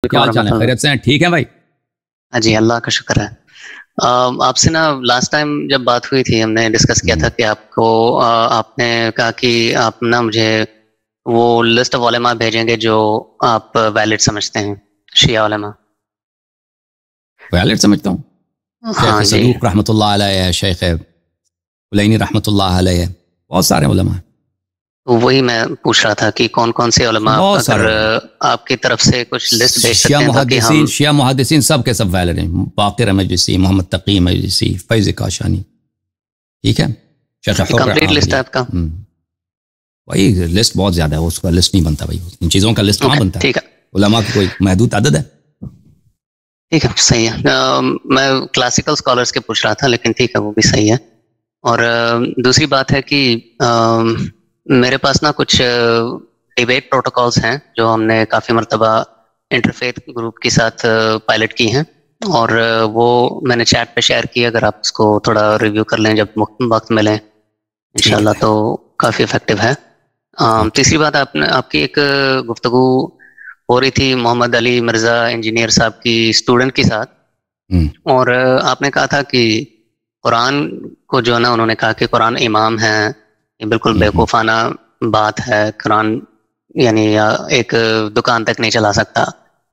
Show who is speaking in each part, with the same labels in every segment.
Speaker 1: کیا حال چال ہے؟ خیریت سے ہیں؟ ٹھیک ہے بھائی؟
Speaker 2: ہاں جی، اللہ کا شکر ہے۔ آپ سے نا لاسٹ ٹائم جب بات ہوئی تھی ہم نے ڈسکس کیا تھا کہ آپ نے کہا کہ آپ نا مجھے وہ لسٹ آف علماء بھیجیں گے جو آپ ویلڈ سمجھتے ہیں، شیعہ علماء۔
Speaker 1: ویلڈ سمجھتا ہوں؟
Speaker 2: ہاں
Speaker 1: شیخ
Speaker 2: جی،
Speaker 1: صدوق رحمۃ اللہ علیہ ہے، شیخ کلینی رحمۃ اللہ علیہ ہے، بہت سارے علماء ہیں۔
Speaker 2: تو وہی میں پوچھ رہا تھا کہ کون کون سے علماء
Speaker 1: بہت
Speaker 2: اگر
Speaker 1: سارے
Speaker 2: آپ کی طرف سے کچھ لسٹ بھیج
Speaker 1: شیعہ
Speaker 2: سکتے ہیں تاکہ ہم
Speaker 1: محدثین سب کے سب ویلڈ ہیں۔ باقر مجلسی، محمد تقی مجلسی، فیض کاشانی، ٹھیک ہے، شیخ حر
Speaker 2: کمپلیٹ لسٹ ہے آپ کا؟
Speaker 1: وہی لسٹ بہت زیادہ ہے، اس کا لسٹ نہیں بنتا بھائی، ان چیزوں کا لسٹ کہاں بنتا ہے؟
Speaker 2: ٹھیک ہے،
Speaker 1: علماء کی کوئی محدود عدد ہے؟
Speaker 2: ٹھیک ہے، صحیح ہے۔ میں کلاسیکل اسکالرس کے پوچھ رہا تھا، لیکن ٹھیک ہے، وہ بھی صحیح ہے۔ اور دوسری بات ہے کہ میرے پاس نا کچھ ڈیبیٹ پروٹوکالز ہیں جو ہم نے کافی مرتبہ انٹرفیتھ گروپ کے ساتھ پائلٹ کی ہیں، اور وہ میں نے چیٹ پہ شیئر کی، اگر آپ اس کو تھوڑا ریویو کر لیں جب وقت ملے انشاءاللہ تو کافی افیکٹو ہے۔ تیسری بات، آپ کی ایک گفتگو ہو رہی تھی محمد علی مرزا انجینئر صاحب کی اسٹوڈنٹ کے ساتھ، اور آپ نے کہا تھا کہ قرآن کو جو ہے نا، انہوں نے کہا کہ قرآن امام ہے، یہ بالکل بیوقوفانہ بات ہے، قرآن یعنی ایک دکان تک نہیں چلا سکتا،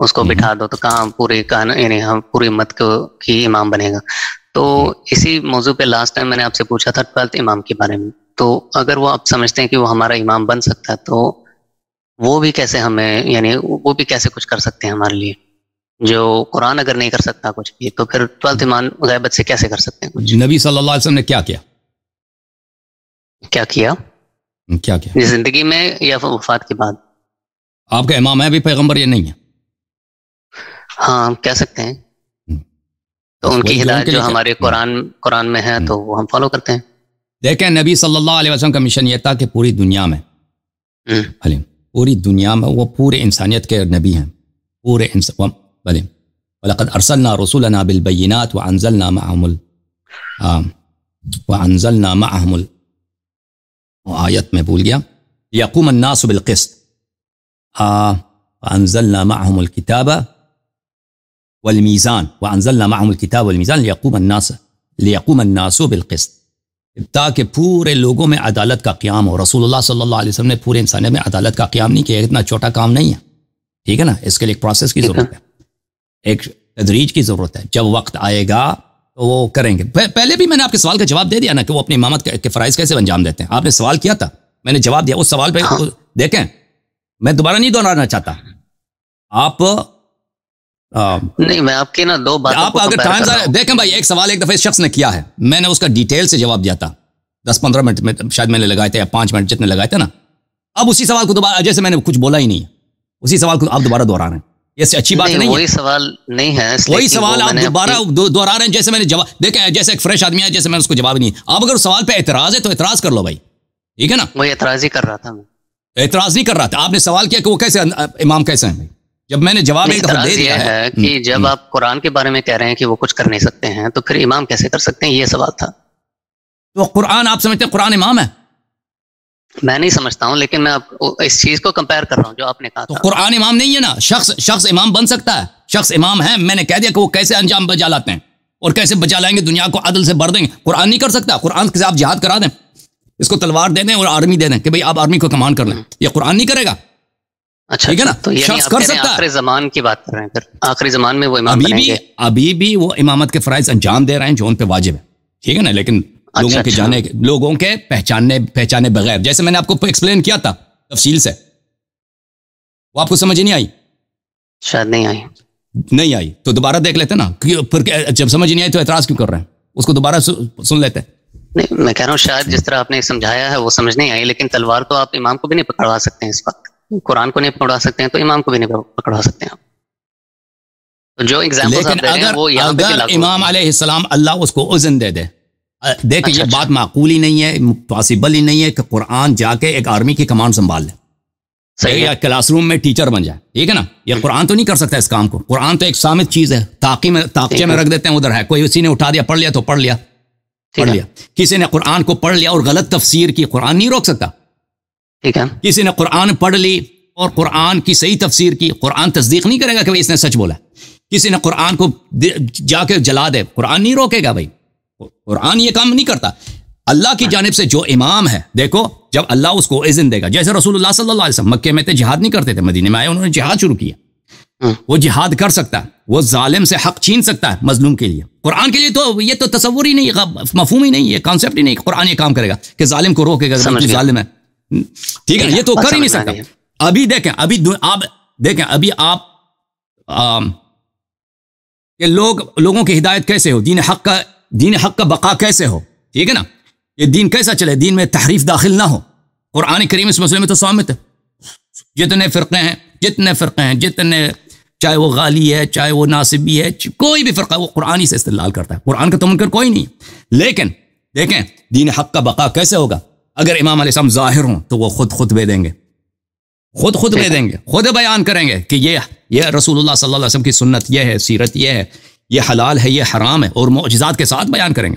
Speaker 2: اس کو بٹھا دو تو کہاں پوری یعنی ہم پوری امت کی امام بنے گا۔ تو اسی موضوع پہ لاسٹ ٹائم میں نے آپ سے پوچھا تھا 12th امام کے بارے میں، تو اگر وہ آپ سمجھتے ہیں کہ وہ ہمارا امام بن سکتا ہے تو وہ بھی کیسے ہمیں، یعنی وہ بھی کیسے کچھ کر سکتے ہیں ہمارے لیے؟ جو قرآن اگر نہیں کر سکتا کچھ بھی تو پھر 12th امام غیبت سے کیسے کر سکتے ہیں کچھ؟
Speaker 1: نبی صلی اللہ علیہ وسلم نے کیا کیا؟ کیا
Speaker 2: زندگی میں یا وفات کے بعد؟
Speaker 1: آپ کا امام ہے بھی پیغمبر یا نہیں ہے؟
Speaker 2: ہاں کہہ سکتے ہیں، تو ان کی ہدایت جو ہمارے قرآن میں ہے تو وہ ہم فالو کرتے ہیں۔
Speaker 1: دیکھیں، نبی صلی اللہ علیہ وسلم کا مشن یہ تھا کہ پوری دنیا میں وہ پورے انسانیت کے نبی ہیں، پورے وَلَقَدْ أَرْسَلْنَا رُسُلَنَا بِالْبَيِّنَاتِ وَأَنزَلْنَا مَعَهُمُ آیت میں بھول گیا، لِيَقُومَ النَّاسُ بِالْقِسْطِ وَأَنزَلْنَا مَعَهُمُ الْكِتَابَ وَالْمِيزَانَ وَأَنزَلْنَا مَعَهُمُ الْكِتَابَ وَالْمِيزَانَ لِيَقُومَ النَّاسُ بِالْقِسْطِ، تاکہ پورے لوگوں میں عدالت کا قیام ہو۔ رسول اللہ صلی اللہ علیہ وسلم نے پورے انسانیت میں عدالت کا قیام نہیں کیا، اتنا چھوٹا کام نہیں ہے، ٹھیک ہے نا، اس کے لیے ایک پروسیس کی ضرورت ہے، ایک تدریج کی ضرورت ہے، جب وقت آئے گا تو وہ کریں گے۔ پہلے بھی میں نے آپ کے سوال کا جواب دے دیا نا کہ وہ اپنی امامت کے فرائض کیسے انجام دیتے ہیں، آپ نے سوال کیا تھا، میں نے جواب دیا اس سوال پہ۔ دیکھیں، میں دوبارہ نہیں دہرانا چاہتا، آپ
Speaker 2: نہیں، میں آپ کی نا دو باتوں
Speaker 1: آپ اگر ٹائم دیکھیں بھائی، ایک سوال ایک دفعہ اس شخص نے کیا ہے، میں نے اس کا ڈیٹیل سے جواب دیا تھا، 10-15 منٹ میں شاید میں نے لگائے تھے، یا 5 منٹ جتنے لگائے تھے نا۔ اب اسی سوال کو دوبارہ، جیسے میں نے کچھ بولا ہی نہیں ہے، اسی سوال کو آپ دوبارہ دوہرا رہے ہیں، یہ سے اچھی بات نہیں ہے۔
Speaker 2: وہی سوال نہیں ہے،
Speaker 1: وہی سوال آپ دوبارہ دوہرا رہے ہیں، جیسے میں نے جواب دیکھیں، جیسے ایک فریش آدمی ہے، جیسے میں نے اس کو جواب نہیں ہے۔ آپ اگر سوال پہ اعتراض ہے تو اعتراض کر لو بھائی، ٹھیک ہے نا۔
Speaker 2: وہی اعتراض ہی کر رہا تھا، میں
Speaker 1: اعتراض نہیں کر رہا تھا، آپ نے سوال کیا کہ وہ کیسے امام کیسے ہیں، جب میں نے جواب ایک دفعہ دے دیا
Speaker 2: ہے کہ جب آپ قرآن کے بارے میں کہہ رہے ہیں کہ وہ کچھ کر نہیں سکتے ہیں تو پھر امام کیسے کر سکتے ہیں، یہ سوال تھا۔
Speaker 1: تو قرآن آپ سمجھتے ہیں قرآن امام ہے؟
Speaker 2: میں نہیں سمجھتا ہوں، لیکن میں اس چیز کو کمپیئر کر رہا ہوں جو آپ نے کہا
Speaker 1: تو قرآن امام نہیں ہے نا، شخص امام بن سکتا ہے، شخص امام ہے، میں نے کہہ دیا کہ وہ کیسے انجام بجا لاتے ہیں اور کیسے بچا لائیں گے دنیا کو، عدل سے بھر دیں گے۔ قرآن نہیں کر سکتا، قرآن سے آپ جہاد کرا دیں، اس کو تلوار دے دیں اور آرمی دے دیں کہ بھئی آپ آرمی کو کمانڈ کر لیں، یہ قرآن نہیں کرے گا،
Speaker 2: اچھا
Speaker 1: ٹھیک ہے نا۔
Speaker 2: تو
Speaker 1: شخص کر سکتا ہے،
Speaker 2: آخری زمان کی بات کر رہے ہیں، پھر آخری زمان میں وہ امام بنیں گے،
Speaker 1: ابھی بھی وہ امامت کے فرائض انجام دے رہے ہیں جو ان پہ واجب ہے، ٹھیک ہے نا، لیکن لوگوں کے پہچانے بغیر، جیسے میں نے آپ کو ایکسپلین کیا تھا تفصیل سے، وہ آپ کو سمجھ نہیں آئی؟
Speaker 2: شاید نہیں آئی
Speaker 1: تو دوبارہ دیکھ لیتے نا، پھر جب سمجھ نہیں آئی تو اعتراض کیوں کر رہے ہیں، اس کو دوبارہ سن لیتے۔
Speaker 2: نہیں، میں کہہ رہا ہوں شاید جس طرح آپ نے سمجھایا ہے وہ سمجھ نہیں آئی، لیکن تلوار تو آپ امام کو بھی نہیں پکڑوا سکتے ہیں، اس وقت قرآن کو نہیں پکڑوا سکتے ہیں تو امام کو بھی نہیں پکڑوا سکتے ہیں آپ۔ تو جو ایگزامپل آپ دے رہے ہیں وہ یہاں پہ بھی لاگو ہوتے ہیں۔
Speaker 1: امام علیہ السلام اللہ اس کو اذن دے دے، دیکھیں یہ بات معقول ہی نہیں ہے، پاسبل ہی نہیں ہے کہ قرآن جا کے ایک آرمی کی کمانڈ سنبھال لے یا کلاس روم میں ٹیچر بن جائے، ٹھیک ہے نا، یہ قرآن تو نہیں کر سکتا اس کام کو۔ قرآن تو ایک صامت چیز ہے، تاقچے میں رکھ دیتے ہیں، ادھر ہے، کوئی اسی نے اٹھا دیا، پڑھ لیا تو پڑھ لیا، کسی نے قرآن کو پڑھ لیا اور غلط تفسیر کی، قرآن نہیں روک سکتا،
Speaker 2: ٹھیک ہے،
Speaker 1: کسی نے قرآن پڑھ لی اور قرآن کی صحیح تفسیر کی، قرآن تصدیق نہیں کرے گا کہ بھائی اس نے سچ بولا. کسی نے قرآن کو جا کے جلا دے، قرآن نہیں روکے گا بھائی، قرآن یہ کام نہیں کرتا. اللہ کی جانب سے جو امام ہے، دیکھو جب اللہ اس کو اذن دے گا، جیسے رسول اللہ صلی اللہ علیہ وسلم مکے میں تھے، جہاد نہیں کرتے تھے، مدینے میں آئے انہوں نے جہاد شروع کیا. وہ جہاد کر سکتا ہے، وہ ظالم سے حق چھین سکتا ہے مظلوم کے لیے. قرآن کے لیے تو یہ تو تصور ہی نہیں، مفہوم ہی نہیں، یہ کانسیپٹ ہی نہیں. قرآن یہ کام کرے گا کہ ظالم کو روکے گا، ظالم ہے ٹھیک ہے، یہ تو کر ہی نہیں سکتا. ابھی دیکھیں، ابھی آپ کہ لوگوں کی ہدایت کیسے ہو، دین حق کا بقا کیسے ہو، ٹھیک ہے نا، یہ دین کیسا چلے، دین میں تحریف داخل نہ ہو. قرآن کریم اس مسئلے میں تو صامت ہے. جتنے فرقے ہیں جتنے، چاہے وہ غالی ہے، چاہے وہ ناصبی ہے، کوئی بھی فرقہ، وہ قرآن ہی سے استدلال کرتا ہے. قرآن کا تو منکر کوئی نہیں. لیکن دیکھیں دین حق کا بقا کیسے ہوگا، اگر امام علیہ السلام ظاہر ہوں تو وہ خطبے دیں گے، خطبے دیں گے، خود بیان کریں گے کہ یہ رسول اللہ صلی اللہ علیہ وسلم کی سنت یہ ہے، سیرت یہ ہے، یہ حلال ہے، یہ حرام ہے، اور معجزات کے ساتھ بیان کریں گے.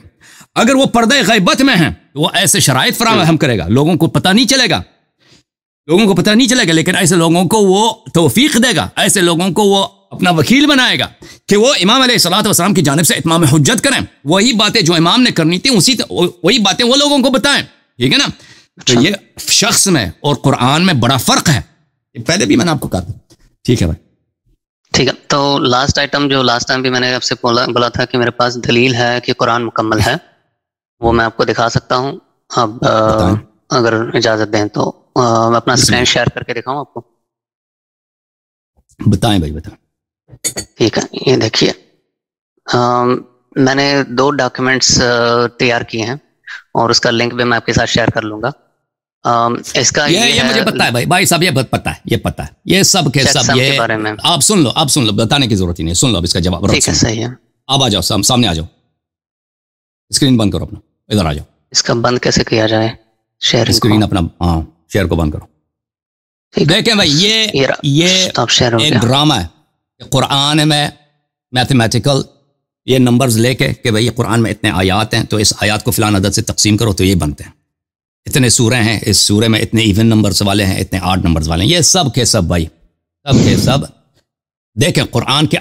Speaker 1: اگر وہ پردہ غیبت میں ہیں تو وہ ایسے شرائط فراہم کرے گا، لوگوں کو پتہ نہیں چلے گا، لیکن ایسے لوگوں کو وہ توفیق دے گا، ایسے لوگوں کو وہ اپنا وکیل بنائے گا کہ وہ امام علیہ الصلوۃ والسلام کی جانب سے اتمام حجت کریں، وہی باتیں جو امام نے کرنی تھی وہی باتیں وہ لوگوں کو بتائیں، ٹھیک ہے نا. تو یہ شخص میں اور قرآن میں بڑا فرق ہے، پہلے بھی میں نے آپ کو کہا تھا. ٹھیک ہے بھائی،
Speaker 2: ٹھیک ہے. تو لاسٹ آئٹم جو لاسٹ ٹائم بھی میں نے آپ سے بولا تھا کہ میرے پاس دلیل ہے کہ قرآن مکمل ہے، وہ میں آپ کو دکھا سکتا ہوں. اب اگر اجازت دیں تو میں اپنا اسکرین شیئر کر کے دکھاؤں آپ کو.
Speaker 1: بتائیں بھائی بتائیں.
Speaker 2: ٹھیک ہے، یہ دیکھیے میں نے 2 ڈاکیومنٹس تیار کیے ہیں اور اس کا لنک بھی میں آپ کے ساتھ شیئر کر لوں گا. اس کا
Speaker 1: یہ مجھے پتا ہے بھائی صاحب، یہ پتا ہے، یہ سب کے سب، یہ
Speaker 2: بارے میں
Speaker 1: آپ سن لو، بتانے کی ضرورت ہی نہیں، سن لو اب اس کا جواب.
Speaker 2: ٹھیک ہے، صحیح ہے.
Speaker 1: آپ آ جاؤ، سامنے آ جاؤ، اسکرین بند کرو اپنا، ادھر آ جاؤ.
Speaker 2: اس کا بند کیسے کیا جائے؟ شیئر
Speaker 1: اسکرین اپنا، ہاں شیئر کو بند کرو. دیکھیں بھائی یہ ایک ڈرامہ ہے. قرآن میں میتھمیٹیکل یہ نمبرز لے کے کہ بھائی قرآن میں اتنے آیات ہیں تو اس آیات کو فلان عدد سے تقسیم کرو تو یہ بنتے ہیں. اتنے سورے ہیں، اس سورے میں اتنے ایون نمبرز والے ہیں، اتنے آڈ نمبرز والے ہیں. یہ سب کے سب بھائی، سب کے سب دیکھیں قرآن کے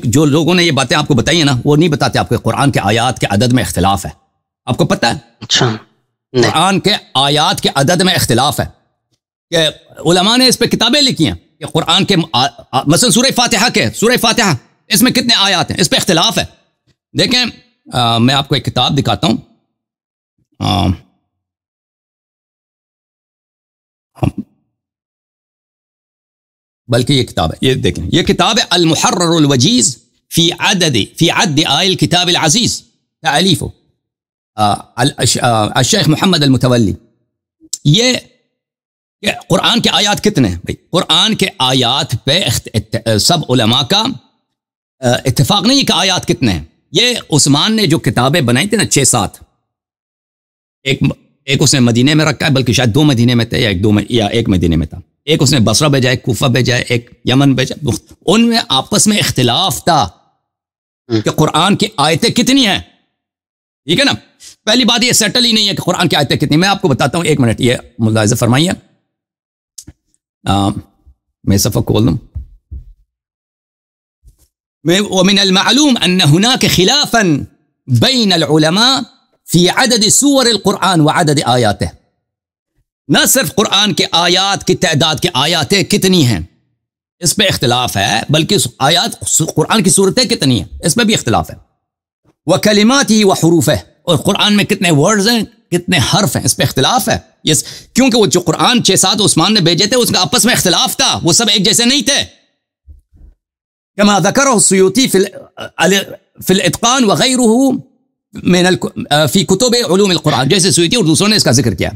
Speaker 1: جو لوگوں نے یہ باتیں آپ کو بتائی ہیں نا، وہ نہیں بتاتے آپ کو قرآن کے آیات کے عدد میں اختلاف ہے. آپ کو پتہ ہے؟
Speaker 2: اچھا،
Speaker 1: قرآن کے آیات کے عدد میں اختلاف ہے کہ علماء نے اس پہ کتابیں لکھی ہیں کہ قرآن کے مثلا سورہ فاتحہ اس میں کتنے آیات ہیں، اس پہ اختلاف ہے. دیکھیں میں آپ کو ایک کتاب دکھاتا ہوں، بلکہ یہ کتاب ہے، یہ دیکھیں، یہ کتاب ہے المحرر الوجیز فی عد آیل الکتاب العزیز، تألیف الشیخ محمد المتولی. یہ قرآن کے آیات کتنے ہیں بھائی؟ قرآن کے آیات پہ سب علماء کا اتفاق نہیں ہے کہ آیات کتنے ہیں. یہ عثمان نے جو کتابیں بنائی تھی نا 6-7، ایک اس نے مدینے میں رکھا ہے، بلکہ شاید 2 مدینے میں تھے یا ایک مدینے میں تھا. ایک اس نے بصرہ بھیجا، ایک کوفہ بھیجا، ایک یمن بھیجا. ان میں آپس میں اختلاف تھا کہ قرآن کی آیتیں کتنی ہیں، ٹھیک ہے نا. پہلی بات یہ سیٹل ہی نہیں ہے کہ قرآن کی آیتیں کتنی. میں آپ کو بتاتا ہوں، 1 منٹ یہ ملاحظہ فرمائیے. میں صفحہ کھول دوں. ومن المعلوم ان هناك خلافا بين العلماء في عدد سور القرآن وعدد آیاته. نہ صرف قرآن کے آیات کی تعداد کے آیاتیں کتنی ہیں اس پہ اختلاف ہے، بلکہ قرآن کی صورتیں کتنی ہیں اس پہ بھی اختلاف ہے. وکلماته وحروفه، اور قرآن میں کتنے ورڈز ہیں، کتنے حرف ہیں، اس پہ اختلاف ہے. کیونکہ وہ جو قرآن 6-7 عثمان نے بھیجے تھے اس کا آپس میں اختلاف تھا، وہ سب ایک جیسے نہیں تھے. كما ذكره السيوطي في الاتقان وغيره في كتب علوم القرآن، جیسے سیوطی اور دوسروں نے اس کا ذکر کیا.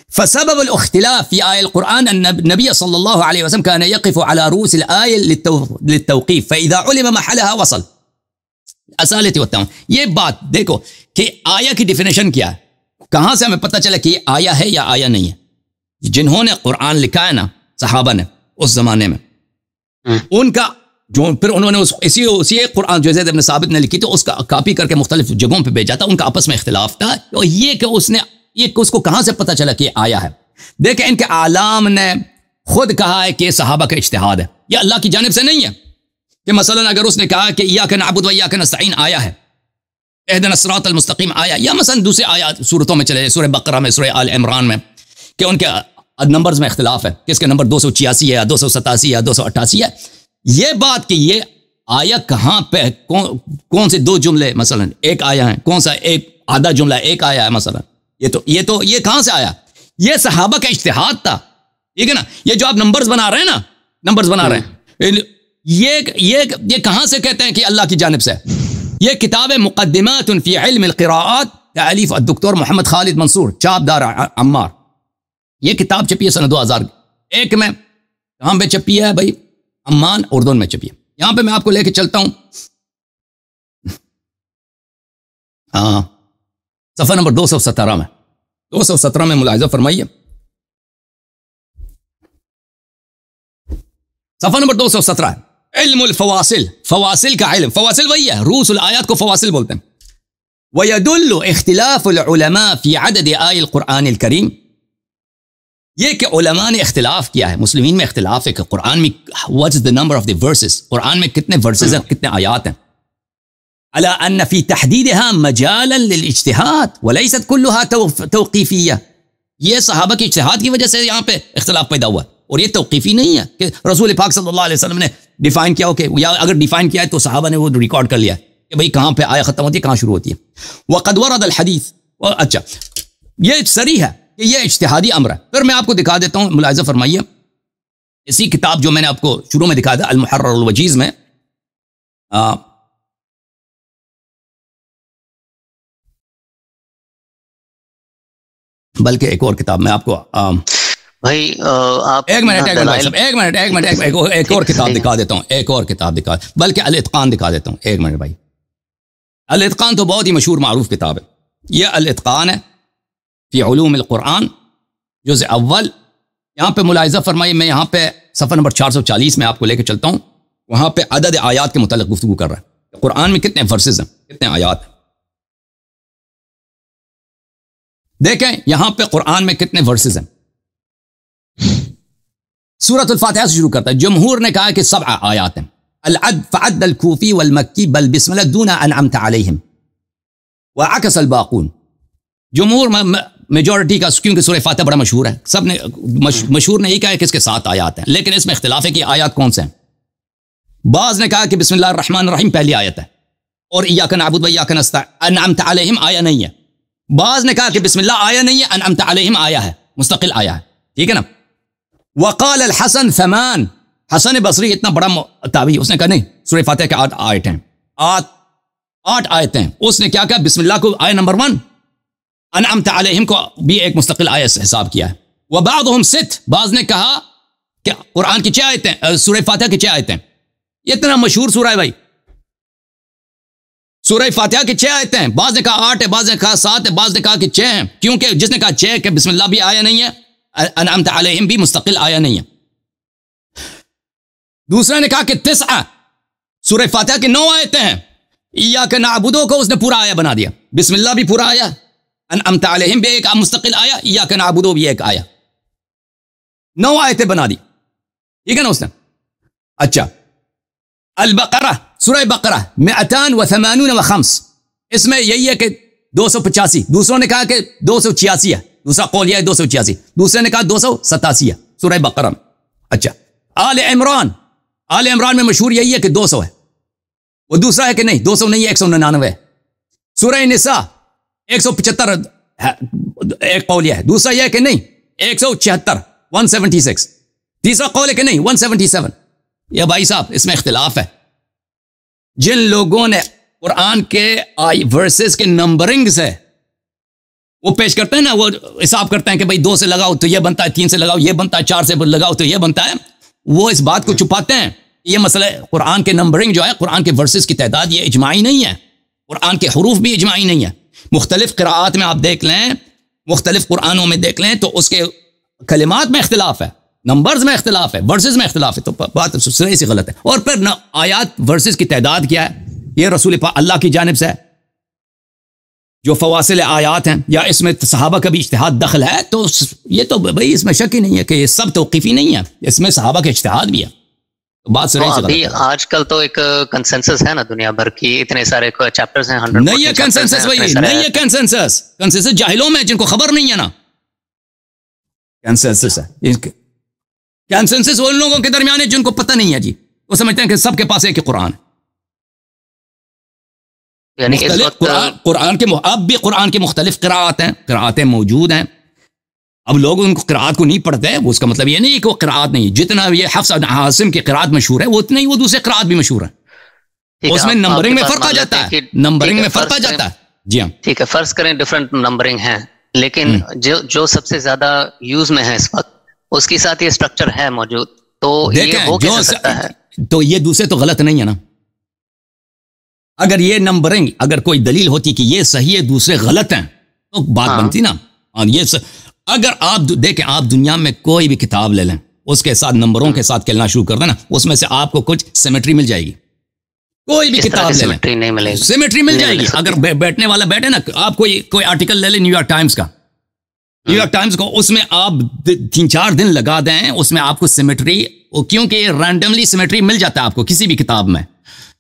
Speaker 1: فسبب الاختلاف في آية القرآن أن النبي صلى الله عليه وسلم كان يقف على رؤوس الآية للتوقيف فإذا علم محلها وصل. اصالتی ہوتا ہوں. یہ بات دیکھو کہ آیا کی ڈیفینیشن کیا ہے، کہاں سے ہمیں پتہ چلا کہ یہ آیا ہے یا آیا نہیں ہے. جنہوں نے قرآن لکھا ہے نا صحابہ نے اس زمانے میں، ان کا جو پھر انہوں نے اسی قرآن جو زید بن ثابت نے لکھی تو اس کا کاپی کر کے مختلف جگہوں پہ بھیجا تھا، ان کا آپس میں اختلاف تھا. اور یہ کہ اس کو کہاں سے پتہ چلا کہ یہ آیا ہے. دیکھیں ان کے اعلام نے خود کہا ہے کہ صحابہ کا اجتہاد ہے، یہ اللہ کی جانب سے نہیں ہے کہ مثلا اگر اس نے کہا کہ ایاک نعبد و ایاک نستعین آیا ہے، اہدنا الصراط المستقیم آیا، یا مثلا دوسرے آیات صورتوں میں چلے، سورہ بقرہ میں، سورہ آل عمران میں، کہ ان کے نمبرز میں اختلاف ہے، کس کے نمبر 286 ہے یا 287 یا 288 ہے، یہ بات کہ یہ آیا کہاں پہ، کون سے دو جملے مثلا ایک آیا ہے، کون سا ایک آدھا جملہ ایک آیا ہے مثلا، یہ کہاں سے آیا؟ یہ صحابہ کا اجتہاد تھا، ٹھیک ہے نا؟ یہ جو آپ نمبرز بنا رہے ہیں نا، نمبرز بنا رہے ہیں، یہ کہاں سے کہتے ہیں کہ اللہ کی جانب سے؟ یہ کتاب مقدمات فی علم القراءات تالیف الدکتور محمد خالد منصور، چاپ دار عمار، یہ کتاب چھپی ہے سنہ 2001 میں، کہاں پہ چھپی ہے بھائی؟ عمان اردن میں چھپی ہے۔ یہاں پہ میں آپ کو لے کے چلتا ہوں، صفحہ نمبر 217 میں، 217 میں ملاحظہ فرمائیے، صفحہ نمبر 217 ہے، علم الفواصل، فواصل کا علم، فواصل وہی ہے، رؤوس الآیات کو فواصل بولتے ہیں۔ وَيَدُلُّ اختلاف العلماء فی عدد آئی القرآن الکریم، یہ کہ علماء نے اختلاف کیا ہے، مسلمین میں اختلاف ہے کہ قرآن میں what is the number of the verses، قرآن میں کتنے ورسز ہیں، کتنے آیات ہیں، علی ان فی تحدیدها مجالا للاجتہاد وليست كلها توقیفیہ، یہ صحابہ کی اجتہاد کی وجہ سے یہاں پہ اختلاف پیدا ہوا، اور یہ توقیفی نہیں ہے کہ رسول پاک صلی اللہ علیہ وسلم نے ڈیفائن کیا ہو کہ، یا اگر ڈیفائن کیا ہے تو صحابہ نے وہ ریکارڈ کر لیا کہ بھئی کہاں پہ آیا ختم ہوتی ہے، کہاں شروع ہوتی ہے۔ وقد ورد الحدیث، اچھا یہ صریح ہے کہ یہ اجتہادی امر ہے۔ پھر میں آپ کو دکھا دیتا ہوں، ملاحظہ فرمائیے، اسی کتاب جو میں نے آپ کو شروع میں دکھا دیا المحرر الوجیز میں، بلکہ ایک اور کتاب میں آپ کو
Speaker 2: بھائی آپ
Speaker 1: ایک اور کتاب دکھا دیتا ہوں، ایک اور کتاب دکھا، بلکہ الاتقان دکھا دیتا ہوں، ایک منٹ بھائی۔ الاتقان تو بہت ہی مشہور معروف کتاب ہے، یہ الاتقان ہے فی علوم القرآن جزء اول۔ یہاں پہ ملاحظہ فرمائیے، میں یہاں پہ صفحہ نمبر 440 میں آپ کو لے کے چلتا ہوں، وہاں پہ عدد آیات کے متعلق گفتگو کر رہا ہے، قرآن میں کتنے ورسز ہیں، کتنے آیات ہیں۔ دیکھیں یہاں پہ قرآن میں کتنے ورسز ہیں۔ سورۃ الفاتحہ سے شروع کرتا ہے، جمہور نے کہا کہ 7 آیات ہیں، فعد الکوفی والمکی بل بسم اللہ دون انعمت علیہم وعکس الباقون۔ جمہور میجورٹی کا، کیونکہ سورہ فاتحہ بڑا مشہور ہے، سب نے مشہور نے یہ کہا کہ اس کے 7 آیات ہیں، لیکن اس میں اختلاف ہے کہ آیات کون سے ہیں۔ بعض نے کہا کہ بسم اللہ الرحمن الرحیم پہلی آیت ہے، اور ایاک نعبد و ایاک نستعین انعمت علیہم آیا نہیں ہے۔ بعض نے کہا کہ بسم اللہ آیا نہیں ہے، انعمت علیہم آیا ہے، مستقل آیا ہے، ٹھیک ہے نا۔ وقال الحسن ثمان، حسن بصری اتنا بڑا تابعی، اس نے کہا نہیں، سورہ فاتحہ کے 8 آیت ہیں، 8 آیتیں، اس نے کیا کہا، بسم اللہ کو آیت نمبر 1، انعمت علیہم کو بھی ایک مستقل آیت سے حساب کیا ہے۔ وبعضهم 6، بعض نے کہا کہ قرآن کی 6 آیتیں، سورہ فاتحہ کی 6 آیتیں، یہ اتنا مشہور سورہ ہے بھائی، سورہ فاتحہ کی 6 آیتیں ہیں، بعض نے کہا 8 ہے، بعض نے کہا 7 ہے، بعض نے کہا کہ 6 ہیں، کیونکہ جس نے کہا 6 کہ بسم اللہ بھی آیا نہیں ہے، انعمت علیہم بھی مستقل آیا نہیں ہے۔ دوسرے نے کہا کہ 9، سورہ فاتحہ کی 9 آیتیں ہیں، ایاک نعبد کو اس نے پورا آیا بنا دیا، بسم اللہ بھی پورا آیا، انعمت علیہم بھی ایک مستقل آیا، ایاک نعبد بھی ایک آیا، 9 آیتیں بنا دی، ٹھیک ہے نا اس نے۔ اچھا البقرہ، سورہ بقرہ 285، اس میں یہی ہے کہ 285، دوسروں نے کہا کہ 286 ہے، دوسرا قول یہ ہے 286، دوسرے نے کہا 287 ہے سورہ بقرہ میں۔ اچھا آل عمران، آل عمران میں مشہور یہی ہے کہ 200 ہے، وہ دوسرا ہے کہ نہیں 200 نہیں ہے، 199 ہے۔ سورہ نساء 175 ایک قول یہ ہے، دوسرا یہ ہے کہ نہیں 176 176، تیسرا قول ہے کہ نہیں 177۔ یا بھائی صاحب اس میں اختلاف ہے، جن لوگوں نے قرآن کے ورسز کے نمبرنگ سے وہ پیش کرتے ہیں نا، وہ حساب کرتے ہیں کہ بھئی 2 سے لگاؤ تو یہ بنتا ہے، 3 سے لگاؤ یہ بنتا ہے، 4 سے لگاؤ تو یہ بنتا ہے، وہ اس بات کو چھپاتے ہیں۔ یہ مسئلہ قرآن کے نمبرنگ جو ہے، قرآن کے ورسز کی تعداد یہ اجماعی نہیں ہے، قرآن کے حروف بھی اجماعی نہیں ہے۔ مختلف قراءات میں آپ دیکھ لیں، مختلف قرآنوں میں دیکھ لیں تو اس کے کلمات میں اختلاف ہے، نمبرز میں اختلاف ہے، ورسز میں اختلاف ہے، تو بات صحیح سے غلط ہے۔ اور پھر آیات ورسز کی تعداد کیا ہے، یہ رسول پاک اللہ کی جانب سے ہے، جو فواصل آیات ہیں یا اس میں صحابہ کا بھی اجتہاد دخل ہے، تو یہ تو بھائی اس میں شک ہی نہیں ہے کہ یہ سب توقیفی نہیں ہے، اس میں صحابہ کا اجتہاد بھی ہے. بات سے
Speaker 2: ابھی آج کل تو ایک کنسنسس ہے نا دنیا بھر کی، اتنے سارے چیپٹرز ہیں، 100
Speaker 1: نہیں ہے کنسنسس بھائی، نہیں ہے کنسنسس. کنسنسس جاہلوں میں جن کو خبر نہیں ہے نا کنسنسس ہے. کنسنسس ان لوگوں کے درمیان ہے جن کو پتہ نہیں ہے جی، وہ سمجھتے ہیں کہ سب کے پاس ایک قرآن.
Speaker 2: یعنی
Speaker 1: قرآن کے اب بھی قرآن کی مختلف قراءات ہیں، قراءتیں موجود ہیں. اب لوگ ان کو قراءت کو نہیں پڑھتے، اس کا مطلب یہ نہیں کہ وہ قراءت نہیں. جتنا یہ حفص بن عاصم کی قراءت مشہور ہے، وہ اتنا ہی وہ دوسرے قراءت بھی مشہور ہے. اس میں نمبرنگ میں فرق آ جاتا ہے، نمبرنگ میں فرق آ جاتا ہے. جی ہاں
Speaker 2: ٹھیک ہے، فرض کریں ڈفرنٹ نمبرنگ ہیں، لیکن جو سب سے زیادہ یوز میں ہے اس وقت، اس کے ساتھ یہ اسٹرکچر ہے موجود، تو یہ ہو کیسے سکتا ہے؟
Speaker 1: تو یہ دوسرے تو غلط نہیں ہے نا. اگر یہ نمبرنگ، اگر کوئی دلیل ہوتی کہ یہ صحیح ہے دوسرے غلط ہیں، تو بات بنتی نا. یہ اگر آپ دیکھیں، آپ دنیا میں کوئی بھی کتاب لے لیں، اس کے ساتھ نمبروں کے ساتھ کھیلنا شروع کر دینا، اس میں سے آپ کو کچھ سیمیٹری مل جائے گی. کوئی بھی کتاب لے لیں سیمیٹری مل جائے گی. اگر بیٹھنے والا بیٹھے نا، آپ کوئی آرٹیکل لے لیں نیو یارک ٹائمز کا، نیو یارک ٹائمز کو، اس میں آپ 3-4 دن لگا دیں، اس میں آپ کو سیمیٹری، کیونکہ رینڈملی سیمیٹری مل جاتا ہے آپ کو کسی بھی کتاب میں.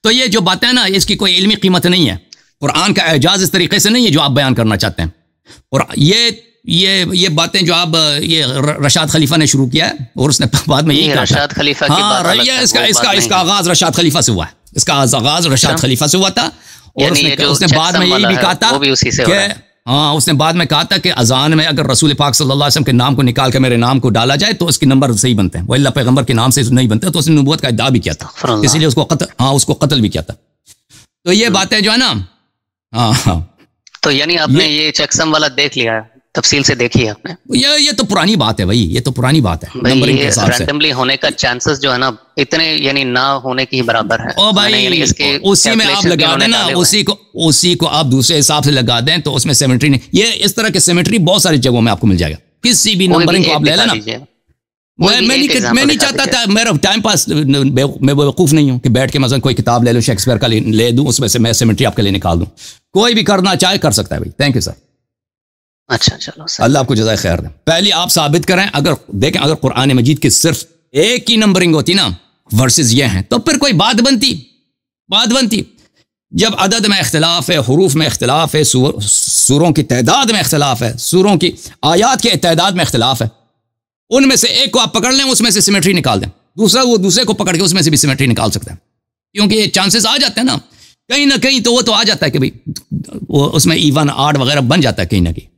Speaker 1: تو یہ جو باتیں نا، اس کی کوئی علمی قیمت نہیں ہے. قرآن کا اعجاز اس طریقے سے نہیں ہے جو آپ بیان کرنا چاہتے ہیں. اور یہ باتیں جو آپ یہ رشاد خلیفہ نے شروع کیا ہے، اور اس نے بعد میں یہی کہا
Speaker 2: رشاد خلیفہ کی بات الگ ہے،
Speaker 1: اس کا آغاز رشاد خلیفہ سے ہوا ہے. اس کا آغاز رشاد خلیفہ سے ہوا تھا، اور اس نے بعد میں یہی بھی کہا تھا کہ اس نے بعد میں کہا تھا کہ اذان میں اگر رسول پاک صلی اللہ علیہ وسلم کے نام کو نکال کے میرے نام کو ڈالا جائے تو اس کے نمبر صحیح بنتے ہیں، وہ اللہ پیغمبر کے نام سے نہیں بنتے. تو اس نے نبوت کا ادعا بھی کیا تھا، اسی لیے اس کو قتل بھی کیا تھا. تو یہ باتیں جو ہے نا،
Speaker 2: تو یعنی آپ نے یہ چیکسم والا دیکھ لیا ہے، تفصیل سے دیکھی ہے آپ نے؟
Speaker 1: یہ تو پرانی بات ہے بھائی، یہ تو پرانی بات ہے.
Speaker 2: رینڈملی ہونے کا چانسز جو ہے نا، اتنے یعنی نہ ہونے کی برابر ہے.
Speaker 1: او بھائی اسی میں آپ لگا دیں نا، اسی کو آپ دوسرے حساب سے لگا دیں، تو اس میں سیمیٹری نہیں. یہ اس طرح کے سیمیٹری بہت ساری جگہوں میں آپ کو مل جائے گا. کسی بھی نمبرنگ کو آپ لے لینا. میں نہیں چاہتا تھا، میرا ٹائم پاس، میں بیوقوف نہیں ہوں کہ بیٹھ کے مثلا کوئی کتاب لے لوں، شیکسپیئر کا لے دوں، اس میں سے میں سیمیٹری آپ کے لیے نکال دوں. کوئی بھی کرنا چاہے کر سکتا ہے بھائی. Thank you sir.
Speaker 2: اچھا چلو،
Speaker 1: اللہ آپ کو جزائے خیر دیں. پہلے آپ ثابت کریں، اگر دیکھیں اگر قرآن مجید کی صرف ایک ہی نمبرنگ ہوتی نا، ورسز یہ ہیں، تو پھر کوئی بات بنتی. جب عدد میں اختلاف ہے، حروف میں اختلاف ہے، سوروں کی تعداد میں اختلاف ہے، سوروں کی آیات کے تعداد میں اختلاف ہے، ان میں سے ایک کو آپ پکڑ لیں، اس میں سے سیمیٹری نکال دیں، وہ دوسرے کو پکڑ کے اس میں سے بھی سیمیٹری نکال سکتے ہیں. کیونکہ یہ چانسز آ جاتے ہیں نا کہیں نہ کہیں، تو وہ تو آ جاتا ہے کہ بھائی وہ اس میں ایون آڈ وغیرہ بن جاتا ہے کہیں نہ کہیں.